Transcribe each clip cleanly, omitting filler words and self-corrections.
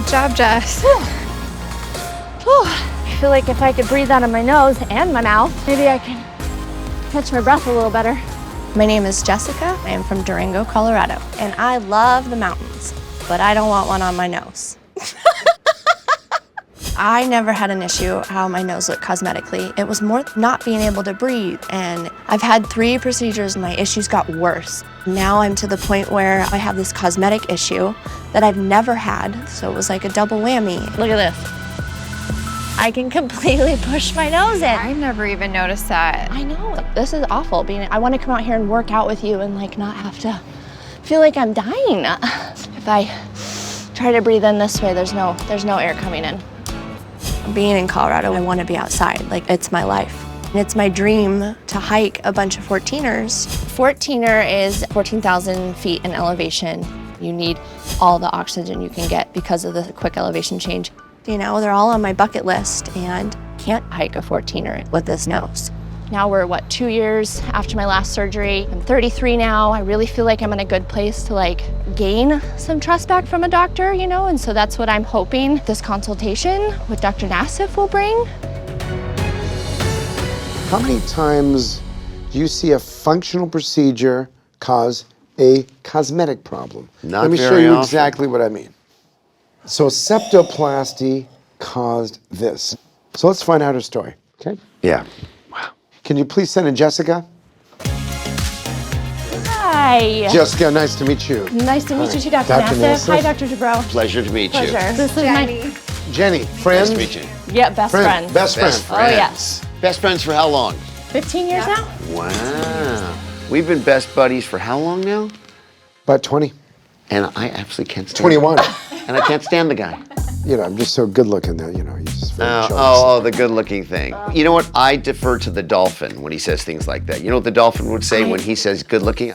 Good job, Jess. I feel like if I could breathe out of my nose and my mouth, maybe I can catch my breath a little better. My name is Jessica. I am from Durango, Colorado, and I love the mountains, but I don't want one on my nose. I never had an issue how my nose looked cosmetically. It was more not being able to breathe, and I've had 3 procedures and my issues got worse. Now I'm to the point where I have this cosmetic issue that I've never had, so it was like a double whammy. Look at this. I can completely push my nose in. I never even noticed that. I know, this is awful. I want to come out here and work out with you and like not have to feel like I'm dying. If I try to breathe in this way, there's no air coming in. Being in Colorado, I want to be outside. Like, it's my life. And it's my dream to hike a bunch of 14ers. 14er is 14,000 feet in elevation. You need all the oxygen you can get because of the quick elevation change. You know, they're all on my bucket list, and can't hike a 14er with this nose. Now we're, 2 years after my last surgery. I'm 33 now. I really feel like I'm in a good place to like gain some trust back from a doctor, you know, and so that's what I'm hoping this consultation with Dr. Nassif will bring. How many times do you see a functional procedure cause a cosmetic problem? Not Let me show very you often. exactly what I mean. So septoplasty caused this. So let's find out her story, okay? Yeah. Wow. Can you please send in Jessica? Hi. Jessica, nice to meet you. Nice to meet you too, Dr. Dr. Nassif. Nassif. Hi, Dr. Dubrow. Pleasure to meet you. Pleasure. This is Jenny. Jenny, Nice friends? to meet you. Yeah, best friend. Best friend. Best Oh, yeah. friends. Best friends for how long? 15 years now? Wow. We've been best buddies for how long now? About 20. And I absolutely can't stand 21. And I can't stand the guy. You know, I'm just so good looking that, you know, he's just very jealous. Oh, the good-looking thing. You know what? I defer to the dolphin when he says things like that. You know what the dolphin would say when he says good-looking?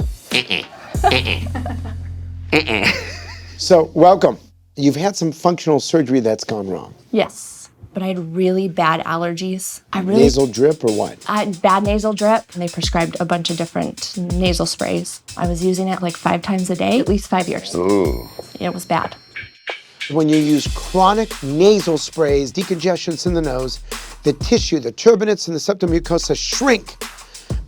So, welcome. You've had some functional surgery that's gone wrong. Yes, but I had really bad allergies. Nasal drip or what? I had bad nasal drip, and they prescribed a bunch of different nasal sprays. I was using it like 5 times a day, at least 5 years. Ooh. It was bad. When you use chronic nasal sprays, decongestants in the nose, the tissue, the turbinates and the septal mucosa shrink.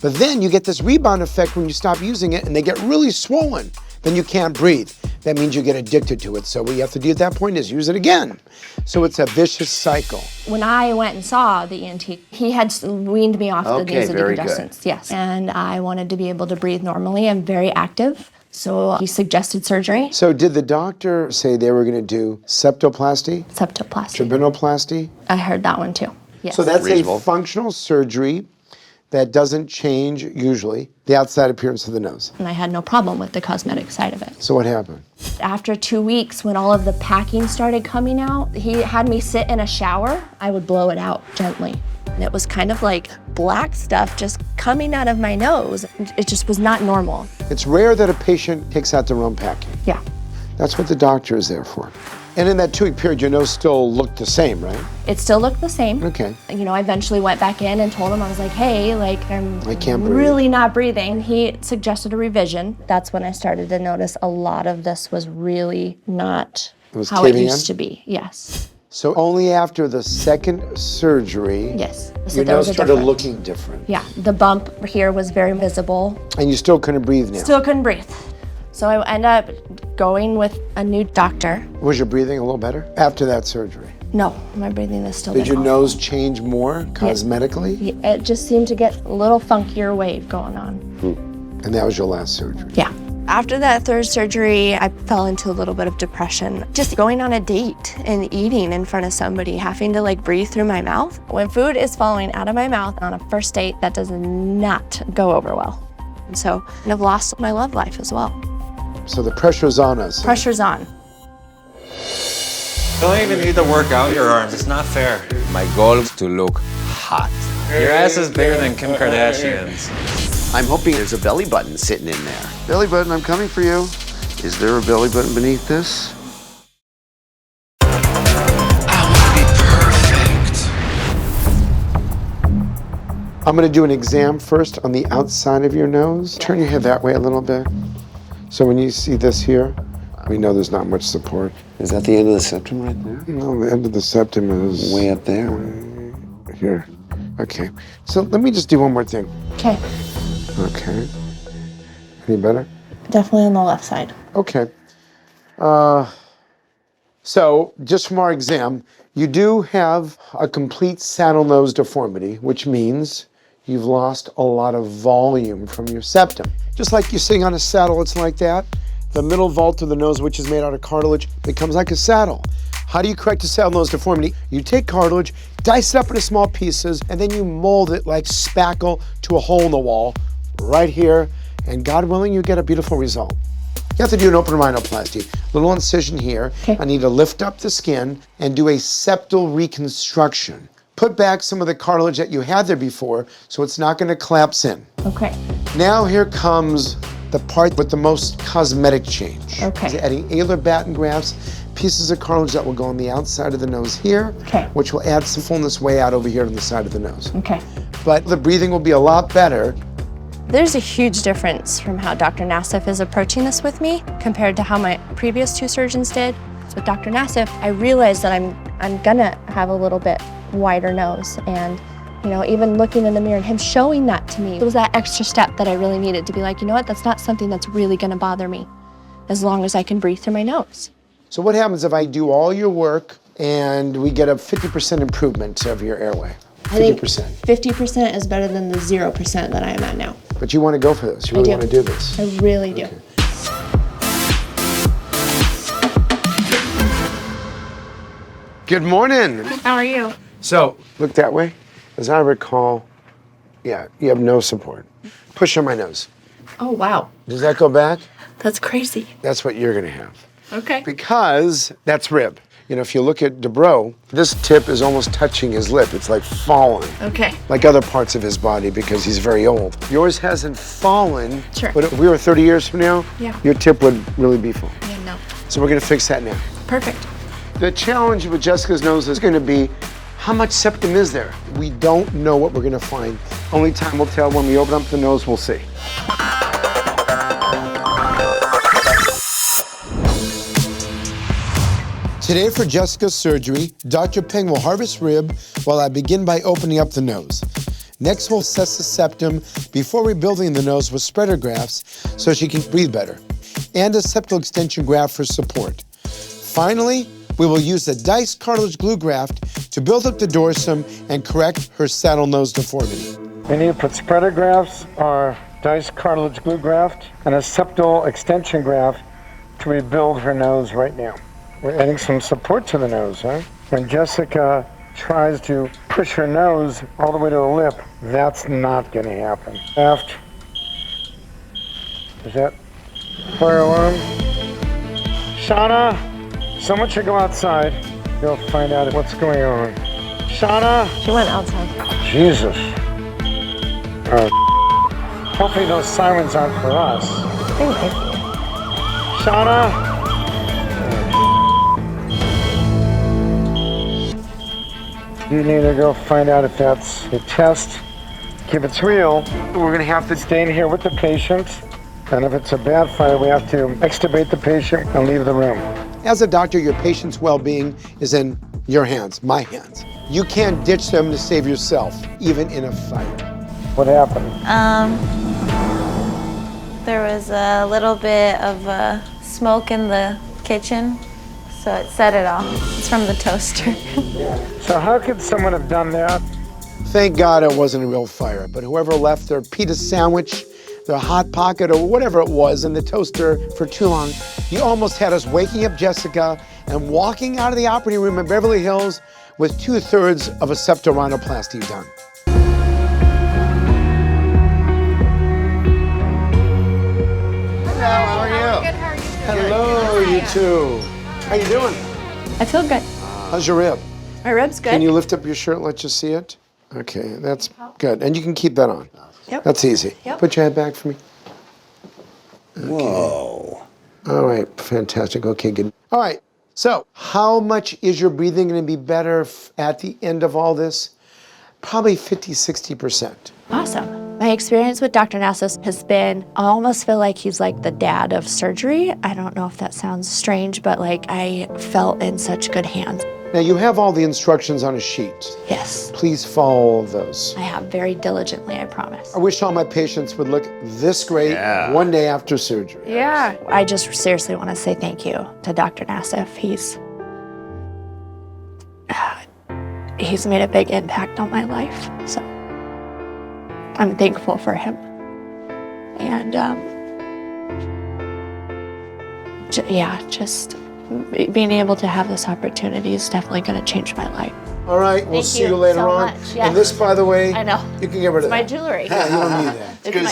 But then you get this rebound effect when you stop using it and they get really swollen. Then you can't breathe. That means you get addicted to it. So what you have to do at that point is use it again. So it's a vicious cycle. When I went and saw the ENT, he had weaned me off the nasal very good. decongestants. Yes, and I wanted to be able to breathe normally. I'm very active. So he suggested surgery. So did the doctor say they were going to do septoplasty, Septoplasty. turbinoplasty? I heard that one too. Yes. So that's Reasonable. a functional surgery that doesn't change, usually, the outside appearance of the nose. And I had no problem with the cosmetic side of it. So what happened? After 2 weeks, when all of the packing started coming out, he had me sit in a shower. I would blow it out gently. And it was kind of like black stuff just coming out of my nose. It just was not normal. It's rare that a patient takes out their own packing. Yeah. That's what the doctor is there for. And in that 2-week period, your nose still looked the same, right? It still looked the same. Okay. You know, I eventually went back in and told him, I was like, hey, like, I can't breathe. really not breathing. He suggested a revision. That's when I started to notice a lot of this was really not was how it caving used in? to be. Yes. So only after the second surgery, Yes. So your there was nose a started difference. looking different. Yeah, the bump here was very visible. And you still couldn't breathe now. Still couldn't breathe. So I ended up going with a new doctor. Was your breathing a little better after that surgery? No, my breathing is still Did your awful. nose change more cosmetically? It just seemed to get a little funkier wave going on. And that was your last surgery? Yeah. After that 3rd surgery, I fell into a little bit of depression. Just going on a date and eating in front of somebody, having to like breathe through my mouth. When food is falling out of my mouth on a first date, that does not go over well. And so I've lost my love life as well. So the pressure's on us. Pressure's on. You don't even need to work out your arms. It's not fair. My goal is to look hot. Your ass is bigger than Kim Kardashian's. I'm hoping there's a belly button sitting in there. Belly button, I'm coming for you. Is there a belly button beneath this? I'm going to do an exam first on the outside of your nose. Turn your head that way a little bit. So when you see this here, we know there's not much support. Is that the end of the septum right there? No, the end of the septum is Way up there. here. Okay. So let me just do one more thing. Okay. Okay. Any better? Definitely on the left side. Okay. So just from our exam, you do have a complete saddle nose deformity, which means you've lost a lot of volume from your septum. Just like you're sitting on a saddle, it's like that. The middle vault of the nose, which is made out of cartilage, becomes like a saddle. How do you correct a saddle nose deformity? You take cartilage, dice it up into small pieces, and then you mold it like spackle to a hole in the wall right here, and God willing, you get a beautiful result. You have to do an open rhinoplasty. Little incision here. Okay. I need to lift up the skin and do a septal reconstruction. Put back some of the cartilage that you had there before so it's not going to collapse in. Okay. Now here comes the part with the most cosmetic change. Okay. Is adding alar batten grafts, pieces of cartilage that will go on the outside of the nose here, Okay. which will add some fullness way out over here on the side of the nose. Okay. But the breathing will be a lot better. There's a huge difference from how Dr. Nassif is approaching this with me compared to how my previous two surgeons did. So with Dr. Nassif, I realized that I'm gonna have a little bit wider nose, and even looking in the mirror and him showing that to me, it was that extra step that I really needed to be like, you know what, that's not something that's really gonna bother me as long as I can breathe through my nose. So what happens if I do all your work and we get a 50% improvement of your airway? 50%. 50% is better than the 0% that I am at now. But you want to go for this. You really do. want to do this. I really do. Good morning. How are you? So look that way. As I recall, yeah, you have no support. Push on my nose. Oh, wow. Does that go back? That's crazy. That's what you're going to have. Okay. Because that's rib. If you look at Dubrow, this tip is almost touching his lip. It's like fallen. Okay. Like other parts of his body because he's very old. Yours hasn't fallen. Sure. But if we were 30 years from now, Yeah. your tip would really be full. Yeah, no. So we're going to fix that now. Perfect. The challenge with Jessica's nose is going to be, how much septum is there? We don't know what we're going to find. Only time will tell. When we open up the nose, we'll see. Today for Jessica's surgery, Dr. Peng will harvest rib while I begin by opening up the nose. Next, we'll assess the septum before rebuilding the nose with spreader grafts so she can breathe better, and a septal extension graft for support. Finally, we will use a diced cartilage glue graft to build up the dorsum and correct her saddle nose deformity. We need to put spreader grafts or diced cartilage glue graft and a septal extension graft to rebuild her nose right now. We're adding some support to the nose, huh? When Jessica tries to push her nose all the way to the lip, that's not going to happen. Left. Is that fire alarm? Shauna, someone should go outside. You'll find out what's going on. Shauna? She went outside. Jesus. Oh, hopefully those sirens aren't for us. They might be. Shauna? You need to go find out if that's a test. If it's real, we're going to have to stay in here with the patient. And if it's a bad fire, we have to extubate the patient and leave the room. As a doctor, your patient's well-being is in your hands, my hands. You can't ditch them to save yourself, even in a fire. What happened? There was a little bit of smoke in the kitchen, so it set it off. It's from the toaster. So how could someone have done that? Thank God it wasn't a real fire, but whoever left their pita sandwich, their Hot Pocket, or whatever it was in the toaster for too long, you almost had us waking up Jessica and walking out of the operating room in Beverly Hills with 2/3 of a septal rhinoplasty done. Hello, how are you? Good, how are you doing? Hello, you two. How you doing? I feel good. How's your rib? My rib's good. Can you lift up your shirt and let you see it? Okay, that's good. And you can keep that on. Yep. That's easy. Yep. Put your head back for me. Whoa. All right, fantastic. Okay, good. All right, so how much is your breathing going to be better at the end of all this? Probably 50, 60%. Awesome. My experience with Dr. Nassif has been, I almost feel like he's like the dad of surgery. I don't know if that sounds strange, but like I felt in such good hands. Now you have all the instructions on a sheet. Yes, Please follow all of those. I have very diligently, I promise. I wish all my patients would look this great Yeah. one day after surgery. Yeah. I just seriously want to say thank you to Dr. Nassif. He's made a big impact on my life, so I'm thankful for him. And just being able to have this opportunity is definitely going to change my life. All right, we'll Thank see you you later so on. much, yeah. And this, by the way, I know. you can get rid of My that. jewelry. Yeah, you don't need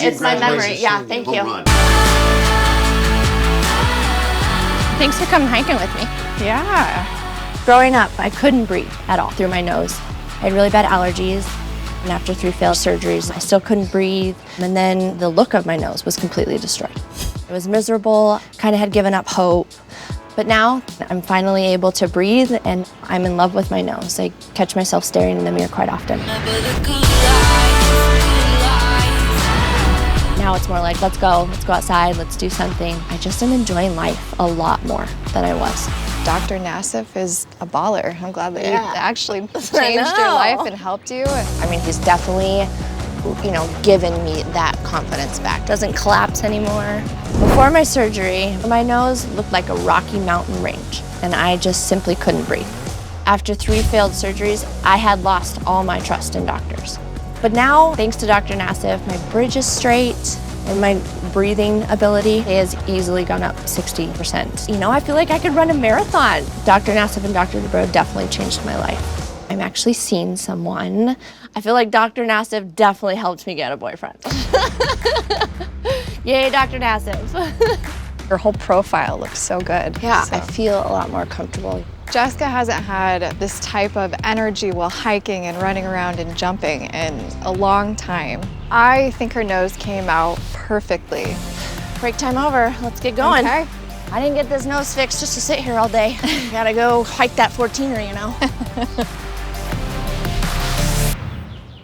that. It's my memory. Yeah, thank you. Thanks for coming hiking with me. Yeah. Growing up, I couldn't breathe at all through my nose. I had really bad allergies, and after 3 failed surgeries, I still couldn't breathe. And then the look of my nose was completely destroyed. I was miserable, kind of had given up hope. But now I'm finally able to breathe, and I'm in love with my nose. I catch myself staring in the mirror quite often. Now it's more like, let's go outside, let's do something. I just am enjoying life a lot more than I was. Dr. Nassif is a baller. I'm glad that he Yeah. actually changed your life and helped you. I mean, he's definitely, given me that confidence back. Doesn't collapse anymore. Before my surgery, my nose looked like a Rocky Mountain range, and I just simply couldn't breathe. After 3 failed surgeries, I had lost all my trust in doctors. But now, thanks to Dr. Nassif, my bridge is straight, and my breathing ability has easily gone up 60%. I feel like I could run a marathon. Dr. Nassif and Dr. Dubrow definitely changed my life. I'm actually seeing someone. I feel like Dr. Nassif definitely helped me get a boyfriend. Yay, Dr. Nassif. Your whole profile looks so good. Yeah, So. I feel a lot more comfortable. Jessica hasn't had this type of energy while hiking and running around and jumping in a long time. I think her nose came out perfectly. Break time over. Let's get going. Okay. I didn't get this nose fixed just to sit here all day. Gotta go hike that 14er,